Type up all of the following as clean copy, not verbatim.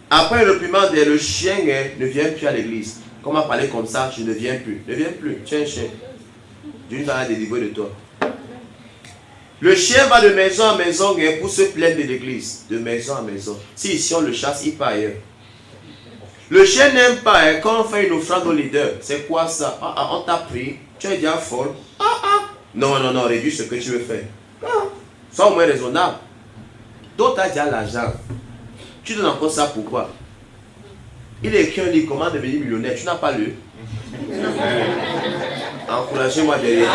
Après le réprimande, le chien ne vient plus à l'église. Comme on a parlé comme ça, je ne viens plus. Ne viens plus. Tiens, chien. Dieu va délivrer de toi. Le chien va de maison en maison pour se plaindre de l'église. De maison en maison. Si ici on le chasse, il part ailleurs. Le chien n'aime pas quand on fait une offrande au leader. C'est quoi ça? On t'a pris. Tu es déjà folle. Non, réduis ce que tu veux faire. Sois au moins raisonnable. Donc tu as déjà l'argent. Tu donnes encore ça pourquoi? Il est écrit un livre, comment devenir millionnaire. Tu n'as pas lu? Encouragez-moi derrière.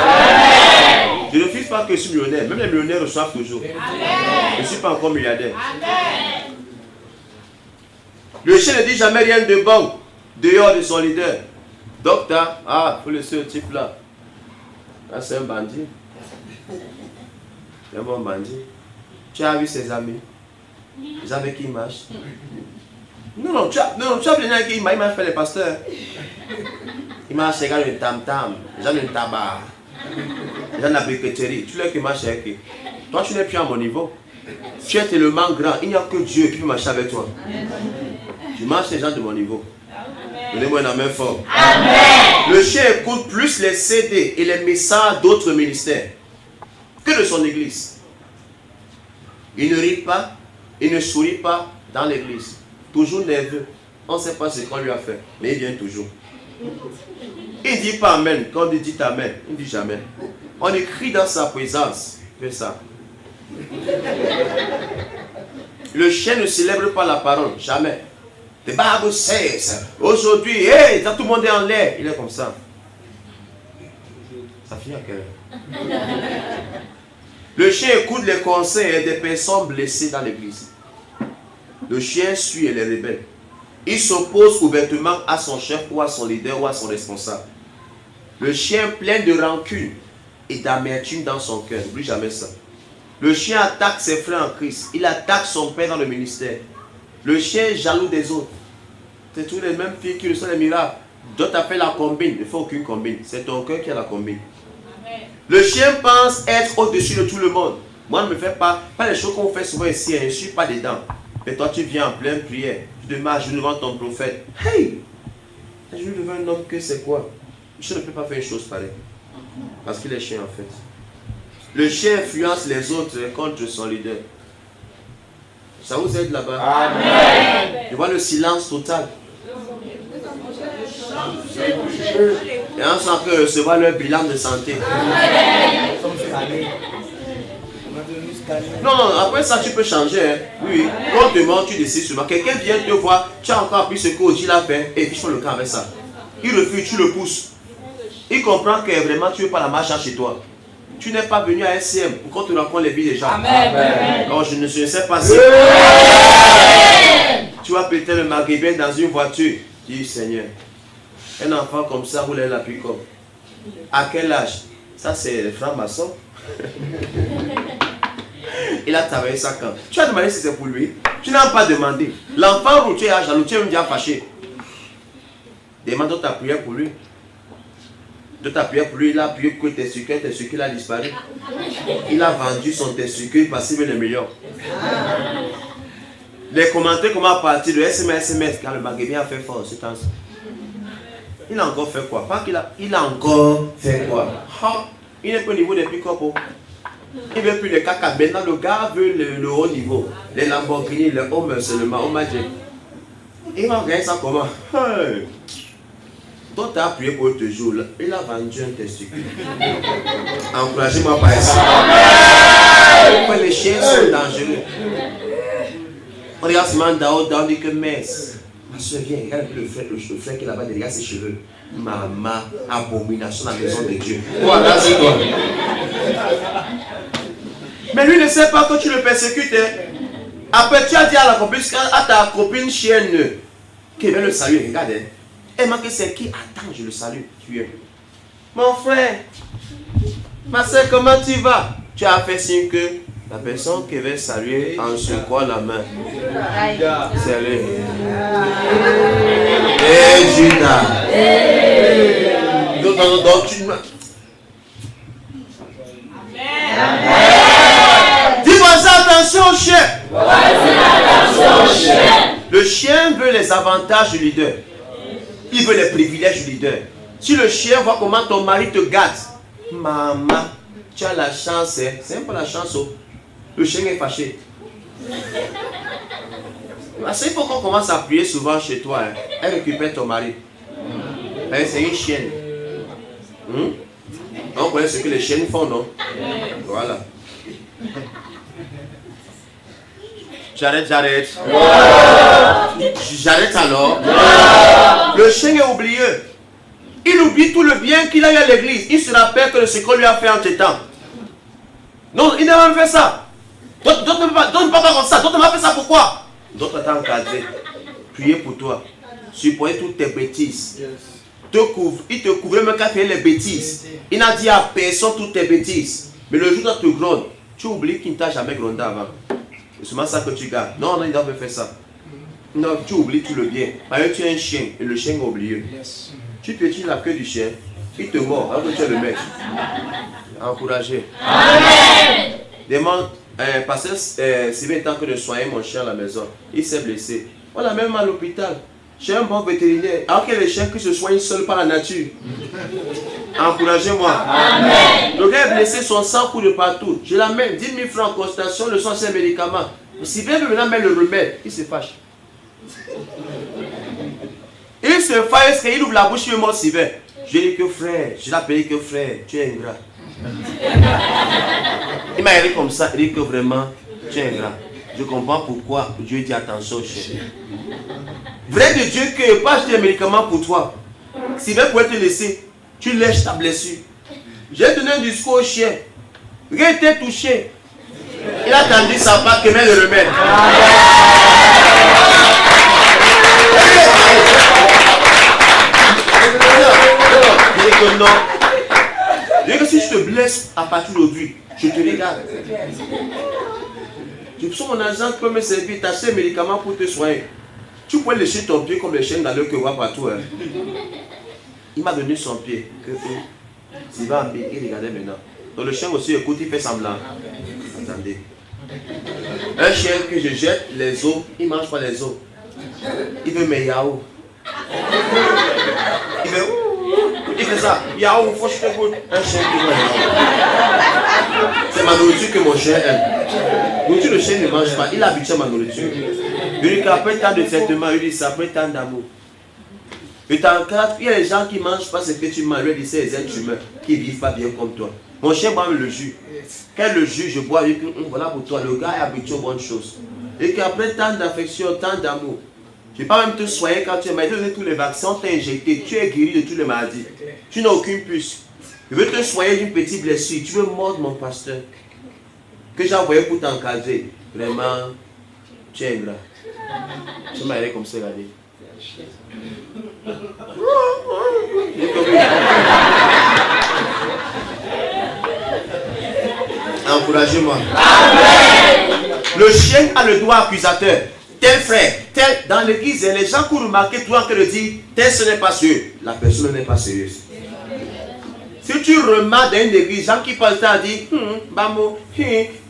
Je ne refuse pas que je suis millionnaire. Même les millionnaires reçoivent toujours. Je ne suis pas encore milliardaire. Le chien ne dit jamais rien de bon dehors de son leader. Docteur, faut laisser ce type là. Là c'est un bandit. C'est un bon bandit. Tu as vu ses amis? Les amis qui marchent. Non, tu as vu les gens qui marchent faire les pasteurs. Ils marchent, les gars, le tam-tam, les gens le tabac, les gens de la briqueterie. Tu leur qui marchent avec eux. Toi, tu n'es plus à mon niveau. Tu es tellement grand, il n'y a que Dieu qui peut marcher avec toi. Tu marches les gens de mon niveau. Donnez-moi une main forte. Amen. Le chien écoute plus les CD et les messages d'autres ministères que de son église. Il ne rit pas, il ne sourit pas dans l'église. Toujours nerveux. On ne sait pas ce qu'on lui a fait, mais il vient toujours. Il ne dit pas Amen. Quand on dit Amen, il ne dit jamais. On écrit dans sa présence. Fais ça. Le chien ne célèbre pas la parole, jamais. The Bible says, aujourd'hui, hey, tout le monde est en l'air. Il est comme ça. Ça finit à quelle heure? Le chien écoute les conseils des personnes blessées dans l'église. Le chien suit les rebelles. Il s'oppose ouvertement à son chef ou à son leader ou à son responsable. Le chien plein de rancune et d'amertume dans son cœur. N'oublie jamais ça. Le chien attaque ses frères en Christ. Il attaque son père dans le ministère. Le chien est jaloux des autres. C'est toujours les mêmes filles qui reçoivent les miracles. D'autres appellent la combine. Il ne faut aucune combine. C'est ton cœur qui a la combine. Amen. Le chien pense être au-dessus de tout le monde. Moi, ne me fais pas les choses qu'on fait souvent ici. Je ne suis pas dedans. Mais toi, tu viens en pleine prière. Tu te mets à genoux devant ton prophète. Hey! À genoux devant un homme, que c'est quoi? Je ne peux pas faire une chose pareille. Parce qu'il est chien en fait. Le chien influence les autres contre son leader. Ça vous aide là-bas? Amen. Tu vois le silence total. Et on sent que recevoir leur bilan de santé. Non, après ça tu peux changer. Hein. Oui, quand tu demandes, tu décides seulement. Quelqu'un vient te voir, tu as encore appris ce que Oji l'a fait, et puis je fais le cas avec ça. Il refuse, tu le pousses. Il comprend que vraiment tu ne veux pas la marche chez toi. Tu n'es pas venu à SCM pour qu'on te rencontre les vies des gens. Amen. Non, je ne sais pas si. Tu vas péter le maghrébin dans une voiture. Dis Seigneur, un enfant comme ça roule la pick-up. À quel âge? Ça c'est le franc-maçon. Il a travaillé ça quand? Tu as demandé si c'est pour lui. Tu n'as pas demandé. L'enfant routier à jaloux, tu es même déjà fâché. Demande ta prière pour lui. De ta prière pour lui, il a appuyé que tes sucres, il a disparu. Il a vendu son testicule parce qu'il veut le meilleur. Les commentaires comment à partir de SMS, quand le maghrébin a fait fort ce temps. Il a encore fait quoi? Pas qu'il a, il a encore fait quoi? Il n'est pas au niveau des pick-up. Il ne veut plus les caca. Maintenant, le gars veut le haut niveau. Les Lamborghini, les hommes seulement, au Magic. Il va regarder ça comment? Hey. Donc, tu as appuyé pour te jour. Il a vendu un testicule. Encouragez-moi par ici. Les chiens sont dangereux. On regarde seulement Daoud, Daoud dit que messe. Ma soeur, viens, regarde le frère qui est là-bas, regarde ses cheveux. Maman, abomination à la maison de Dieu. Voilà, c'est toi. Mais lui ne sait pas que tu le persécutes. Après, tu as dit à ta copine chienne qui vient le saluer. Regarde. Et moi, c'est qui? Attends, je le salue. Tu es. Mon frère, ma soeur, comment tu vas? Tu as fait signe que la personne qui veut saluer en secouant la main. C'est lui. Et Judas. Donc tu m'as. Dis-moi ça, attention, chien. Le chien veut les avantages du leader. Il veut les privilèges du leader. Si le chien voit comment ton mari te gâte, maman, tu as la chance, hein. C'est même pas la chance. Oh. Le chien est fâché. Parce qu'il faut qu'on commence à prier souvent chez toi. Hein. Elle récupère ton mari. C'est une chienne. On connaît ce que les chiennes font, non? Voilà. J'arrête. J'arrête alors. Le chien est oublieux. Il oublie tout le bien qu'il a eu à l'église. Il se rappelle que ce qu'on lui a fait en temps. Non, il n'a même fait ça. D'autres ne peuvent pas comme ça. D'autres ne peuvent pas fait ça. Pourquoi? D'autres t'ont encadré. Prier pour toi. Supporter toutes tes bêtises. Il te couvrait même quand il fait les bêtises. Il n'a dit à personne toutes tes bêtises. Mais le jour où tu te grondes, tu oublies qu'il ne t'a jamais grondé avant. C'est seulement ça que tu gardes. Non, il n'a pas fait ça. Non, tu oublies tout le bien. Par exemple, tu es un chien et le chien est oublié. Tu pétines la queue du chien, il te mord alors que tu es le maître. Encouragé. Amen. Demande, pasteur Sylvain est en train de soigner mon chien à la maison. Il s'est blessé. On l'a même à l'hôpital. J'ai un bon vétérinaire. Alors qu'il y a des chiens qui se soignent seuls par la nature. Encouragez-moi. Amen. Le gars est blessé, son sang coule de partout. Je l'amène, 10 000 francs en consultation, le sang c'est un médicament. Sylvain veut maintenant mettre le remède. Il se fâche. Il se fâche, il ouvre la bouche, il me dit Sylvain. Je lui ai dit que frère, je l'ai appelé que frère, tu es ingrat. Il m'a dit comme ça, il dit que vraiment, tu es ingrat. Je comprends pourquoi Dieu dit attention au chien. Vrai de Dieu que je n'ai pas acheté un médicament pour toi. Sylvain pourrait te laisser, tu lèches ta blessure. J'ai donné un discours au chien. Il était touché. Il a tendu sa part que met le remède. Je dis que non. Je dis que si je te blesse à partir d'aujourd'hui, je te regarde. Je suis mon agent qui peut me servir, t'acheter un médicament pour te soigner. Tu peux lécher ton pied comme les chiens dans le que voit partout. Hein. Il m'a donné son pied. Il va en il regardait maintenant. Donc le chien aussi écoute, il fait semblant. Attendez. Un chien que je jette les os, il ne mange pas les os. Il veut mes yaourts. Il fait ça. Yaourt, faut que je te goûte. Un chien qui mange. C'est ma nourriture que mon chien aime. Nourriture, le chien ne mange pas. Il a habitué à ma nourriture. Il dit qu'après tant de traitement, il dit ça après tant d'amour. Il y a des gens qui ne mangent pas ce que tu manges. Il dit c'est les êtres humains qui ne vivent pas bien comme toi. Mon chien boit le jus. Quand le jus, je bois, il dit voilà pour toi. Le gars est habitué aux bonnes choses. Et qu'après tant d'affection, tant d'amour, je ne vais pas même te soigner quand tu es malade. Tous les vaccins, on t'a injecté. Tu es guéri de toutes les maladies. Tu n'as aucune puce. Je veux te soigner d'une petite blessure. Tu veux mordre mon pasteur que j'ai envoyé pour t'encadrer. Vraiment, tu es ingrat. Tu m'as aidé comme ça, regardez. Encouragez-moi. Le chien a le droit accusateur. Tel frère, tel dans l'église, les gens qui remarquent tout en train de dire tel ce n'est pas sérieux. La personne n'est pas sérieuse. Si tu remarques dans une église, gens qui passent à dire Bamo,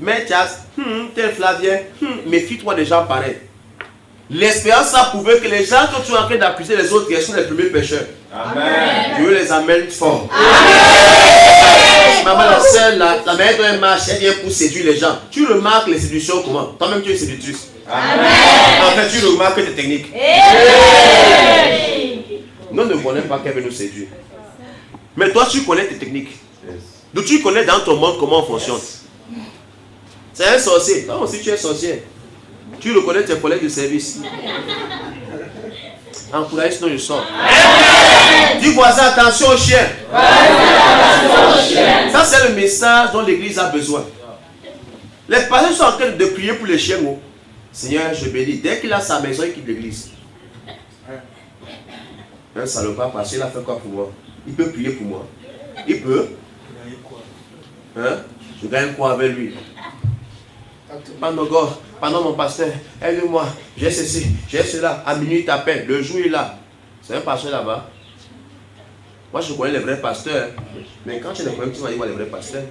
Mathias, tel Flavien, méfie-toi des gens pareils. L'expérience a prouvé que les gens que tu es en train d'accuser les autres, ils sont les premiers pécheurs. Amen. Dieu les amène fort. Maman, la sœur, la mère d'un marche, elle vient pour séduire les gens. Tu remarques les séductions comment? Toi-même, tu es séductrice. Amen. En fait, tu remarques tes techniques. Nous ne connaissons pas qu'elle veut nous séduire. Mais toi, tu connais tes techniques. Donc, tu connais dans ton monde comment on fonctionne. C'est un sorcier. Toi aussi, tu es sorcier. Tu reconnais tes collègues de service. Encourage, sinon je sors. Dis voisin, attention au chien. Ça, c'est le message dont l'église a besoin. Les pasteurs sont en train de prier pour les chiens. Oh. Seigneur, je bénis. Dès qu'il a sa maison, il quitte l'église. Un salopard, parce qu'il a fait quoi pour moi? Il peut prier pour moi. Il peut. Hein? Je gagne quoi avec lui? Pendant mon pasteur, aide-moi, j'ai ceci, j'ai cela. À minuit, il t'appelle. Le jour, il est là. C'est un pasteur là-bas. Moi, je connais les vrais pasteurs. Mais quand tu les connais, tu vas y voir les vrais pasteurs.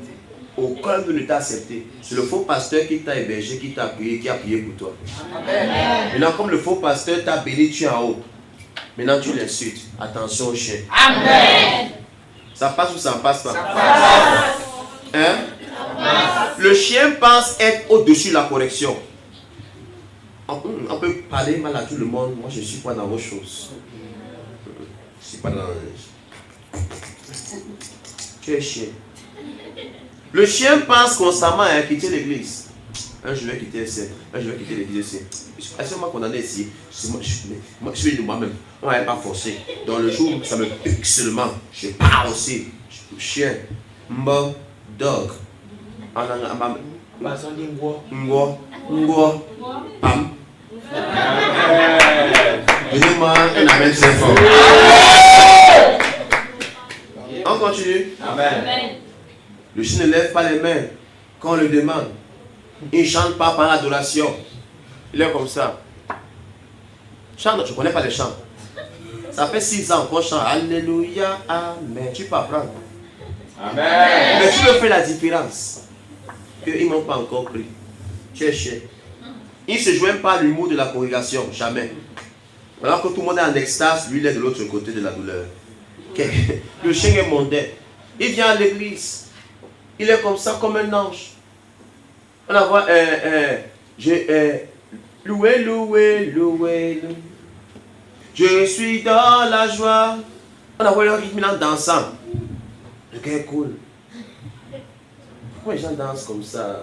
aucun ne t'a accepté. C'est le faux pasteur qui t'a hébergé, qui t'a accueilli, qui a prié pour toi. Amen. Maintenant, comme le faux pasteur t'a béni, tu es en haut. Maintenant, tu l'insultes. Attention au chien. Amen. Ça passe ou ça ne passe pas? Ça passe. Hein? Le chien pense être au-dessus de la correction. On peut parler mal à tout le monde. Moi, je ne suis pas dans vos choses. Je ne suis pas dans... Tu es chien. Le chien pense constamment à quitter l'église. Je vais quitter ici. Je vais quitter l'église ici. Est-ce que moi condamné ici? Je suis de moi-même. On ne va pas forcer. Dans le jour, ça me pique seulement. Je pars aussi. Chien. Mbo. Dog. Ngo. Pam. Donnez-moi un amen très fort. On continue. Amen. Le chien ne lève pas les mains quand on le demande. Il ne chante pas par l'adoration. Il est comme ça. Chante, je ne connais pas les chants. Ça fait 6 ans qu'on chante. Alléluia, Amen. Tu peux apprendre. Amen. Mais tu veux faire la différence. Qu'ils ne m'ont pas encore pris. Tu es chien. Il ne se joint pas à l'humour de la congrégation. Jamais. Alors que tout le monde est en extase, lui il est de l'autre côté de la douleur. Okay. Le chien est mondain. Il vient à l'église. Il est comme ça, comme un ange. On a voit, loué. Je suis dans la joie. On a voit le rythme en dansant. Le gars est cool. Pourquoi les gens dansent comme ça?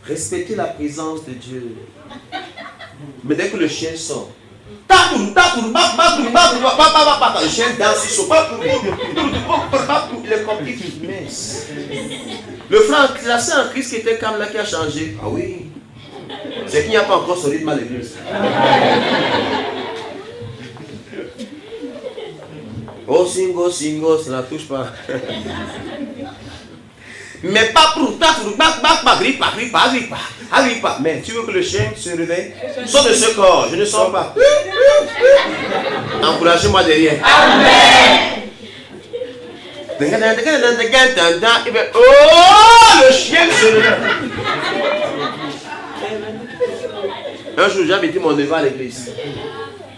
Respectez la présence de Dieu. Mais dès que le chien sort, le chien danse, il est compliqué. Le frère, la sœur en Christ qui était calme là, qui a changé. Ah oui. C'est qu'il n'y a pas encore solide mal l'église. Oh, singo, ça ne touche pas. Mais pas pour ta, pas. Mais tu veux que le chien se réveille? Sors de ce corps, je ne sors pas. Encouragez-moi derrière. Amen. Oh, le chien se réveille. Un jour, j'avais dit mon neveu à l'église.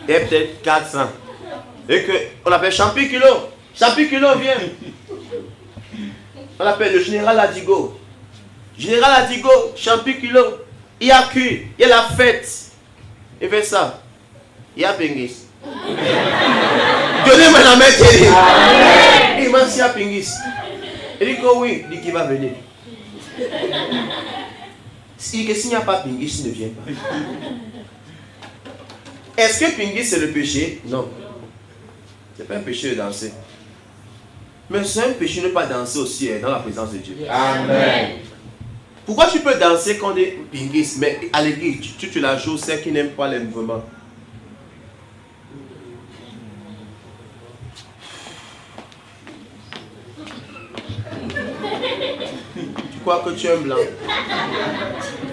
Il y a peut-être 400. Et qu'on appelle Champikilo. Champikilo, viens. On l'appelle le général Adigo. Général Adigo, Champikilo. Il y a cuit, il y a la fête. Il fait ça. Il y a Pingis. Donnez-moi la main, Thierry. Il m'a dit, il y a Pingis. Il dit que oui, il dit qu'il va venir. S'il n'y a pas Pingis, il ne vient pas. Est-ce que Pingis c'est le péché? Non. Ce n'est pas un péché de danser. Mais c'est un péché de ne pas danser aussi dans la présence de Dieu. Amen. Pourquoi tu peux danser quand on est Pingis, mais à l'église, tu la joues, c'est qui n'aime pas les mouvements? Tu crois que tu es un blanc?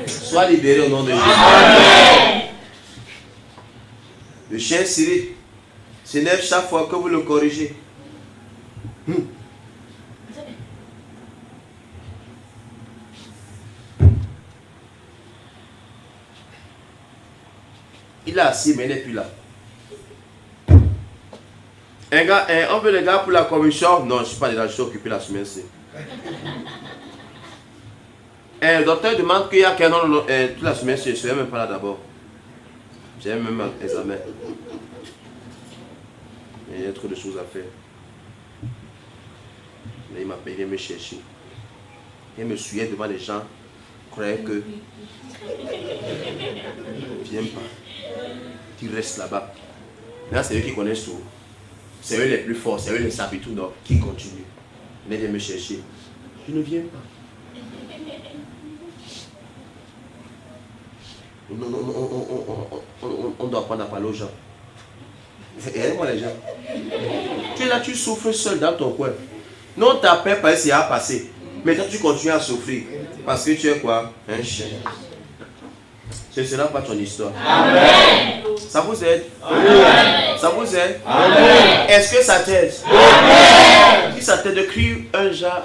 Sois libéré au nom de Jésus. Amen. Le chien Syrie s'énerve chaque fois que vous le corrigez. Il est assis, mais il n'est plus là. Un gars, on veut les gars pour la commission. Non, je ne suis pas là, je suis occupé la semaine-ci. Le docteur demande qu'il y a qu'un an toute la semaine, je ne serai même pas là d'abord. J'ai même un examen. Il y a trop de choses à faire. Mais il m'appelle, il vient me chercher. Il me suivait devant les gens. Croyait que. Viens pas. Tu restes là-bas. Là, c'est eux qui connaissent tout. C'est eux les plus forts, c'est eux les sables tout, non, qui continuent. Il vient me chercher. Je ne viens pas. On doit prendre la parole aux gens. Aide-moi les gens. Tu es là, tu souffres seul dans ton coin. Non, ta paix, parce que c'est à passer. Mais toi, tu continues à souffrir. Parce que tu es quoi? Un chien. Ce ne sera pas ton histoire. Amen. Ça vous aide? Amen. Ça vous aide? Amen. Est-ce que ça t'aide? Amen. Si ça t'aide, crie un genre.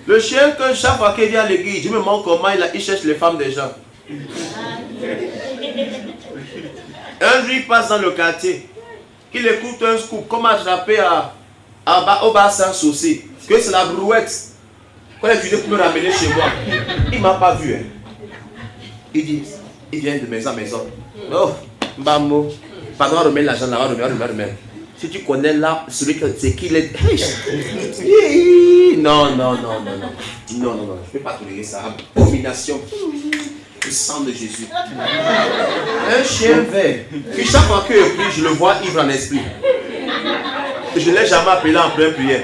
Le chien que chaque fois qu'il vient à l'église, je me demande comment il cherche les femmes des gens. Un jour il passe dans le quartier, qu'il écoute un scoop, comment attraper au bas sans souci, que c'est la brouette. Quand il est venu pour me ramener chez moi, il ne m'a pas vu. Hein. Il dit, il vient de maison en maison. Oh, Bamo, pardon, on remet l'argent là, on remet. Si tu connais là, celui que c'est qui est. Non, je ne peux pas tolérer ça. Abomination. Le sang de Jésus. Un chien vert, puis chaque fois que je prie, je le vois ivre en esprit. Je ne l'ai jamais appelé en pleine prière.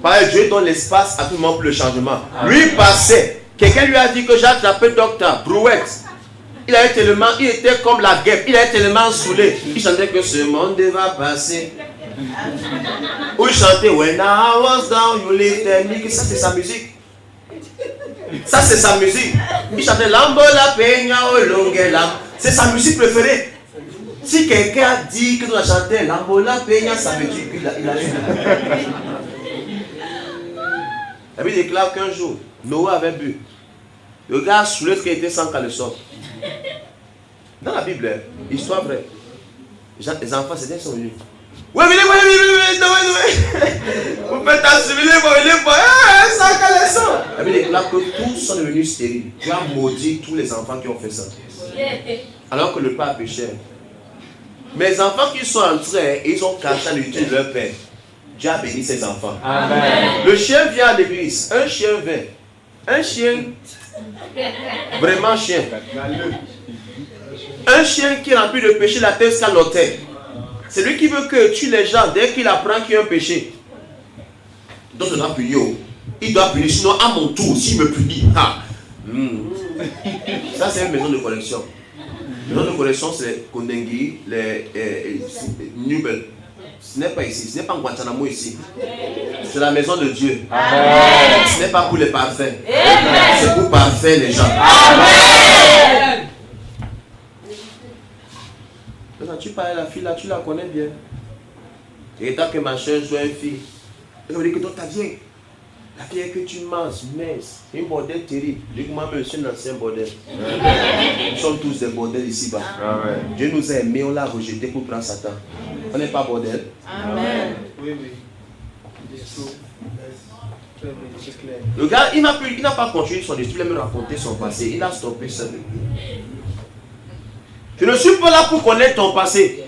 Pareil, Dieu donne l'espace à tout le monde pour le changement. Lui passait. Quelqu'un lui a dit que j'ai attrapé docteur Brouette. Il était comme la guêpe. Il a été tellement saoulé. Il chantait que ce monde va passer. Ou il chantait When I was down, you lifted me. Ça c'est sa musique. Ça c'est sa musique. Il chantait Lambo la peña o longuela. C'est sa musique préférée. Si quelqu'un a dit que tu as chanté Lambo la peña, ça veut dire qu'il a joué. La Bible déclare qu'un jour, Noé avait bu. Le gars a saoulé qui était sans caleçon. Dans la Bible, histoire vraie. Les enfants, c'était sont venus. Ouais, venez, Noé. Vous faites assimiler, sans caleçon. La Bible déclare que tous sont devenus stériles. Dieu a maudit tous les enfants qui ont fait ça. Alors que le père péchait. Mais les enfants qui sont entrés, ils ont caché l'utilité de leur père. Dieu a béni ses enfants. Amen. Le chien vient à l'église. Un chien vert. Un chien. Vraiment chien. Un chien qui est rempli de péché, la tête scalotée. C'est lui qui veut que tue les gens dès qu'il apprend qu'il y a un péché. Donc il doit punir. Il doit punir. Sinon, à mon tour, s'il me punit. Ça, c'est une maison de collection. La maison de collection, c'est Kondengui, les Nubel. Ce n'est pas ici, ce n'est pas en Guantanamo ici. C'est la maison de Dieu. Amen. Ce n'est pas pour les parfaits. C'est pour parfaire les gens. Amen. Quand tu parles à la fille là, tu la connais bien. Et tant que ma chère soit une fille, elle me dit que toi ta vieille, la fille que tu manges, mais c'est un bordel terrible. Je dis que moi, je suis un ancien bordel. Nous sommes tous des bordels ici-bas. Dieu nous a aimés, on l'a rejeté pour prendre Satan. On n'est pas bordel. Amen. Oui. Le gars, il n'a pas continué son histoire, il a me raconté son passé. Il a stoppé ça. Je ne suis pas là pour connaître ton passé.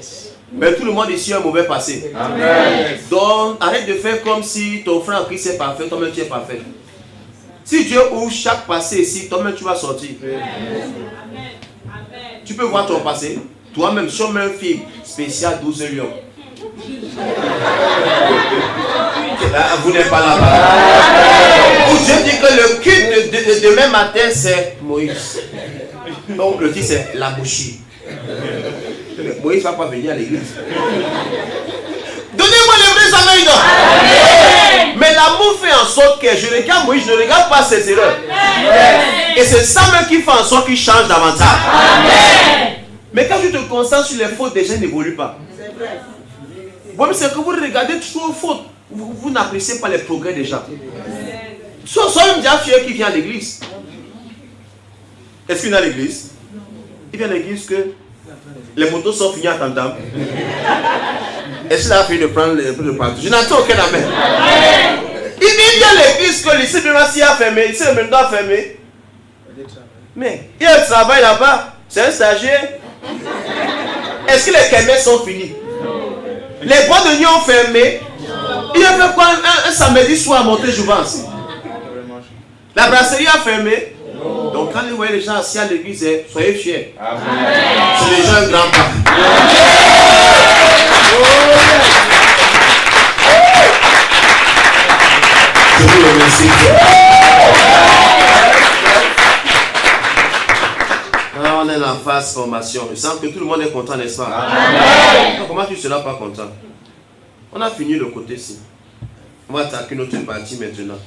Mais tout le monde ici a un mauvais passé. Amen. Donc, arrête de faire comme si ton frère en Christ est parfait, toi-même tu es parfait. Si Dieu ouvre chaque passé ici, toi-même tu vas sortir. Amen. Tu peux voir ton passé. Toi-même, sur un film spécial 12 lions. Vous n'êtes pas là-bas. Où Dieu dit que le culte de demain matin, c'est Moïse. Donc le titre, c'est la bouchie. Moïse ne va pas venir à l'église. Donnez-moi les vrais amen. Mais l'amour fait en sorte que je regarde Moïse, je ne regarde pas ses erreurs. Et c'est ça même qui fait en sorte qu'il change davantage. Amen. Mais quand tu te concentres sur les fautes, des gens n'évoluent pas. C'est vrai. Bon, c'est que vous regardez toujours aux fautes. Vous n'appréciez pas les progrès des gens. Sois un dia fier qui vient à l'église. Est-ce qu'il vient à l'église? Il vient à l'église que les motos sont finies à Tantam. Est-ce qu'il a fini de prendre le partout? Je n'entends aucun amen. Il vient à l'église que lycée de Massi a fermé, lycée de Mendo a fermé. Mais il y a un travail là-bas. C'est un stagiaire. Est-ce que les kémés sont finis? Les bois de nuit ont fermé. Il a fait quoi un samedi soir à Montéjouvence? La brasserie a fermé. Donc quand vous voyez les gens assis à l'église, soyez fiers. C'est les gens grands pas. Je vous remercie. Alors on est en phase formation. Je sens que tout le monde est content, n'est-ce pas? Amen. Comment tu seras pas content? On a fini le côté-ci. On va attaquer notre partie maintenant.